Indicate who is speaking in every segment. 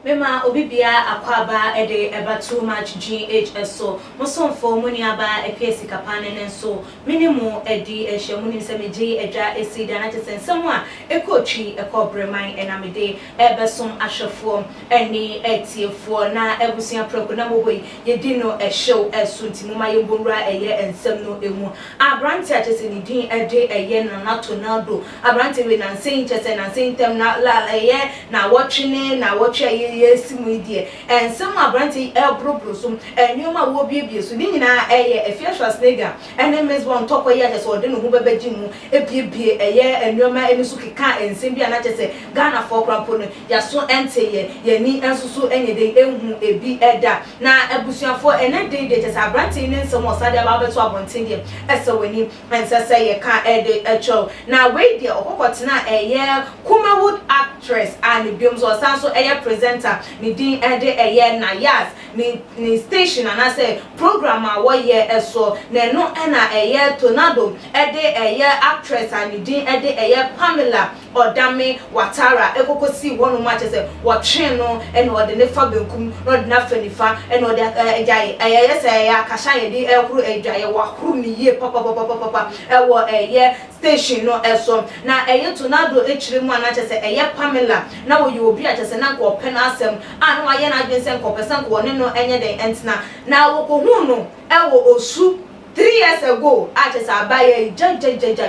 Speaker 1: Mema obibia akwaba ede eba too much GHS so mosom for muni aba epesi kapane nenso minimum edi ehwemuni se meji edwa esida na chesen semwa ekotwi ekobreman enamede ebesom ahwefo eni etiefo na ebusia preko na moboyi yedino ehyew esunti muma yebonra eye ensem no emu abranti achese ni din ede eye na tonaldo abranti we na nsen chese na nsen tem na la eye na watchine na watch yes media and some abranti elbro so enuma wo biebie so ni nyina eye Pr0st nega ene mesbo ntokwa ya chese ode no hu bebeji mu ebiebie eye enuma enisu keka ensem bia na chese Ghana for krampo no ya so ente ye ni ensusu enyede enhu ebi eda na abusuafo ene de chese abranti ni nsem osade ababeto abonten de ese wani ensese ye ka ede echo na we de okokotena eye Kumawood actress and biom so sanso eye presenter ni din ede eye na yas ni station and I say program a ye eso na no na eye tornado ede eye actress and ni din ede eye Pamela Odame Watara ekokosi wonu ma chese wotwe no ene ode ne fa benkum no de na fanifa ene ode ejaye eye se ya kasha ye di ehuru ejaye wahuru ni ye papa ewo eye station no eso na eye tornado echire mu na chese eye Pamela na wo ye obi a chese na ko pena asem anu aye na adwen se ko pesa ko ne no enye den entina na wo ko hu no ewo osu 3 years ago a chese abaye jai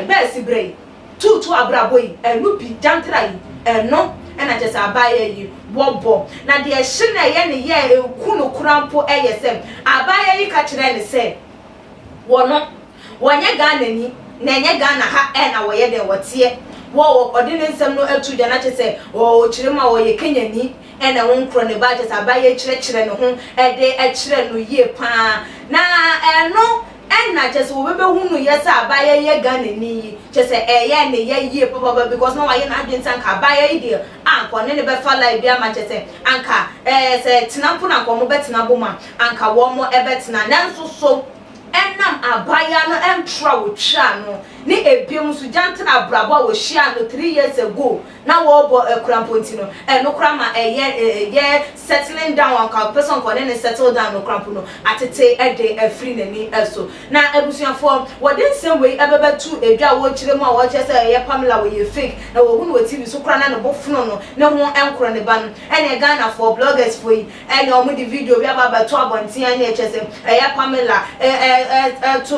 Speaker 1: be sibrei tutu abraboyi enubi jantrai eno ena chese abaye yi bobo na de ehye na ye ne ye ekunu kurampo eyesem abaye yi ka kire ne se wono wonye Ghana ni na enye Ghana ha ena wo ye den wotie wo odine nsem no atu de na chese o chirema wo ye Kenya ni ena won kro ne ba chese abaye chire ne ho ede echire no ye pa na eno na chese wo bebe hunu yesa abaye ye Ghana ni chese eye ne ye papa because no waye na adwen san ka abaye ide anko ne be fa live bia ma chese anka se tinampo na ko mo betina boma anka wo mo ebetina nanso so enam abaya no entra wo twa no ni ebiem su jantra abrabo wo hia no 3 years ago na wo bo ekramponti no no krama ye settling down anka person ko ne settle down no krampo no atete ede afri nani eso na abusuafo wo den same way ebebetu edwa wo kire mu a wo chese ye Pamela wo ye fake na wo hunu wo TV so kra na no bofuno no ne ho enkro ne ba no ene Ghana for bloggers for yi ene omo di video bi aba to abonten ene chese ye Pamela to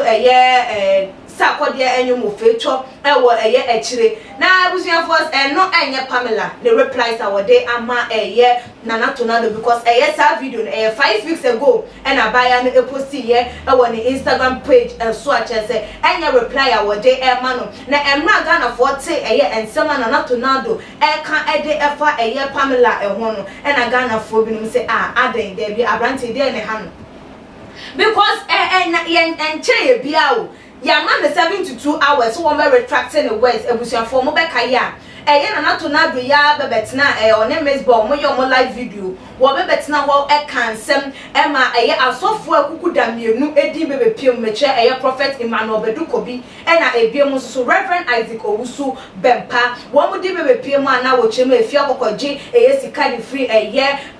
Speaker 1: sakode enyum ofecho ewo eye echire na abusuafo no enye Pamela the replies awode ama eye nana tornado because eye sa video 5 weeks ago and abaya no eposti ye ewo ni Instagram page so achese enye reply awode ema no na emra Ghana for te eye ensema nana tornado ka ede efa eye Pamela eho no na Ghana for bi no say aden there bi abranti there ne ha no because enche bia o ya man 72 hours so one retracting the words ebusuafo mo be kaya na tornado ya bebetina on mesbo mo yo mo live video wo bebetina ho kansem ma asofo akuku damienu edi bebepiem meche prophet Emmanuel Bedukobi na ebiem so Reverend Isaac Owusu Bempa wo mo di bebepiem na wo chema efi akokoje sika di free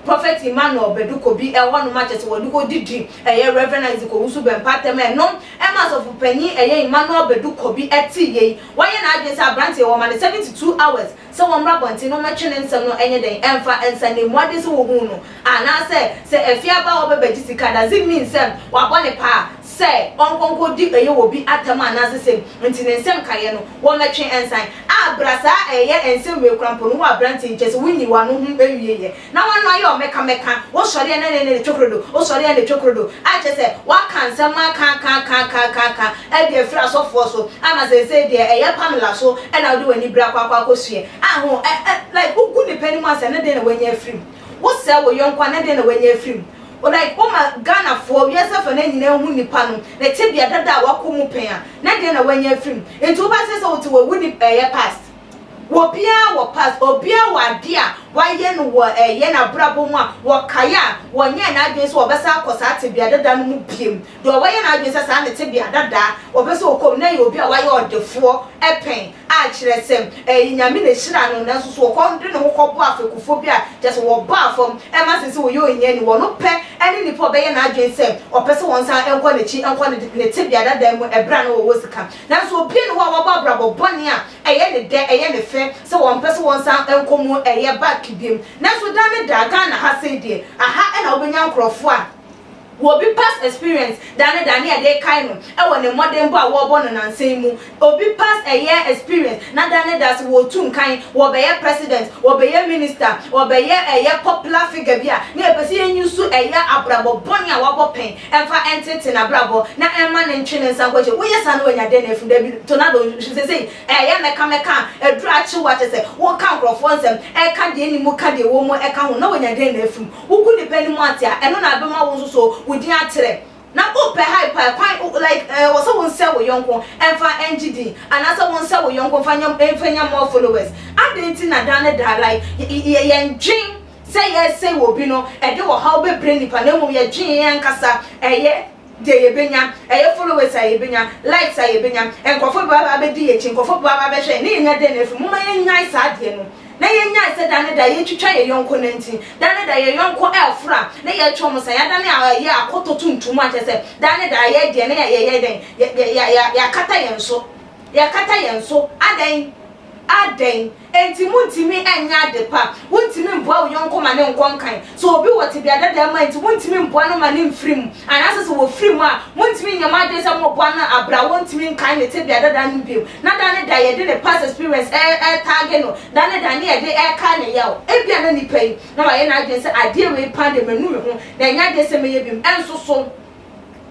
Speaker 1: prophet Emmanuel Bedukobi ho no matches wo duko didi Reverend Isaac Owusu Bempa tem no ma so fupani Emmanuel Bedukobi eti ye wo ye na adwen sa branch wo ma 72 hours so one rabonti no matching nsem no enye den emfa ensa ne muade so wo hu no ana se efia ba wo bebeji sika does it mean sem wa bone pa se onkonko di eye wo bi atama na se nti ne nsem kaye no wo matching ensan abrasa eye ensem we krampo no wa branti chese winyi wa no hu ewie ye na wonu aye o meka wo sori ne chokrodo wo sori ne chokrodo a chese wa kansem ka e de fra so for so ama se de eye Pamela so e na do wani bra kwa aho like ugu ni penny man say na dey na wanya free wo say wo yonkwa na dey na wanya free o like o ma Ghana for yourself na nyina hu nipa no na tebia dada wa komu pen a na dey na wanya free enti wo ba say so wo ti wo wu ni past wo bia wo past obia wa dia why yen wo na brabo mu a wo kaya wo nye na adwen so obesa akosa tebia dada no mu piem do why na adwen sa na tebia dada obesa okom na ye obi a why odefo epen a kiresem nyame na hira no na so okom de no kobo afekufo bi a just wo ba fom e ma sese wo ye onye ni wo no pe eni ni po be ye na adwen sem opese won san enko na chi enko ne tebia dada mu ebra no wo sika na so obi no wo ba brabo boni a eye ne de eye ne fe so won pese won san enko mu eye back biem na so dane daga na ha say die aha e na obenya nkrofo a wo bi past experience dane e dey kind no e wo ne modern bo a wo bo no nansan mu obi past a year experience na dane das wo tun kan wo be ye president wo be ye minister wo be ye popular figure bia na e pese yenyusu abrabo boni a wo bo pen emfa entity na abrabo na emma ne ntwene nsan kwache wo ye sa no nya den efu da bi tornado say meka edru achi wa tese wo kan krofo nsem e ka de ni mu ka de wo mu e ka ho na wo nya den efu wo ku ni pani mu atia eno na abema wo so wudi atere na ope hyper like was won sell wo yonko emfa ngd and asa won sell wo yonko fanya more followers adenti na dane da like ye ndwin say wo bi no e de wo how be brain nipa na mu ye dwin nkasa eye de yebenya followers ayebenya likes ayebenya enkofo ba ba di ye chinkofo ba ba hwe ne nya de na fu muma ye nyai sa de no na ye nya se dane da ye twitwa ye yonko nanti dane da ye yonko elfra na ye twom sa ya dane ye akoto tuntum atese dane da ye de na ye den ya kata yenso aden enti muntimi enya depa muntimi mboa wo yonko ma ne nkonkan so obi wote bia dada ma enti muntimi mboa no ma ne mfrim anase so wo frim a muntimi nyama de sa mo boa na abra wontimi nkan ne te bia dada no biem na dane da ye de the past experience target no dane da ne ye de ka ne yawo e bia na nipa yi na wa ye na adwen se ade we pande manu me ho na nya de se me ye biem enso so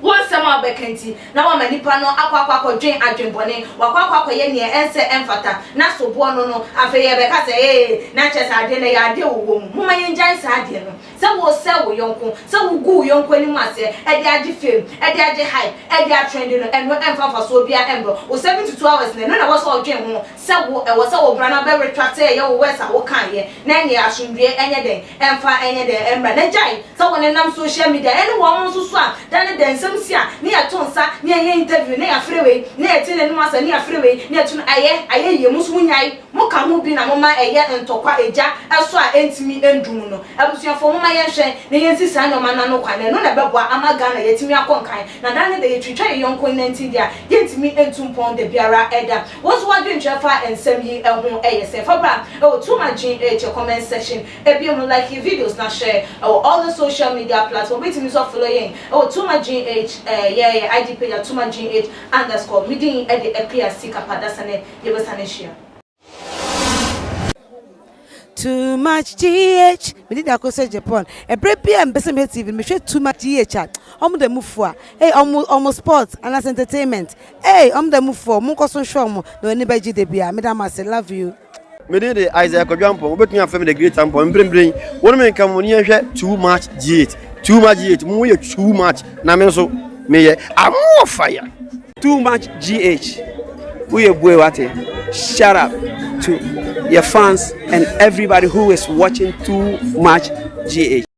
Speaker 1: won sama bekanti na wa manipa no akwa dwen adwenbone wakwa ye ne ense emfata na so bo no afa ye be ka se na chesa ade na ya ade wo mu ma ye njan sa ade no se wo yonko se wo gu yonko ni mase e de ade fame e de ade hype e de trend no eno emfa so bia embo o 72 hours na wo so dwen ho se wo brana be retract ye wo wesa wo kan ye na ne asundue enye den emfa enye den emra na jai se wo ne nam social media ene wo mo so a dane den sia ni atonsa ni ye interview ni afrewe ni etine no masa ni afrewe ni etun aye ye musu nyai mo ka ho bi na mo ma eye ntokwa eja eso a entimi endum no abusuafo mo ma ye hwe ni ye sisa no ma na no kwane no na beboa amaga na yetimi akonkan na dane de yetwitwa ye yonko nanti dia yentimi entum pon de biara eda woso wadwe ntwefa ensem yi eho eyese fabra too much in comment section ebi mo like videos na share all the social media platforms wait me so follow yen too much IG page at @gh_ midin e de APC kapadasane yebasane share
Speaker 2: too much GH me did akose Japan e brepia mbese me TV me hwe too much GH omo da mufu a omo sports and as entertainment omo da mufu mo koso show mo na oni ba gide bia me da ma say love you
Speaker 3: me did the Isaac Odwampo obetun afem the great ampo mbrembren wonu me nka mo ni hwe too much GH too much GH mo ye too much na me so me ye am on fire
Speaker 4: too much GH we boy wate shout out to your fans and everybody who is watching too much GH.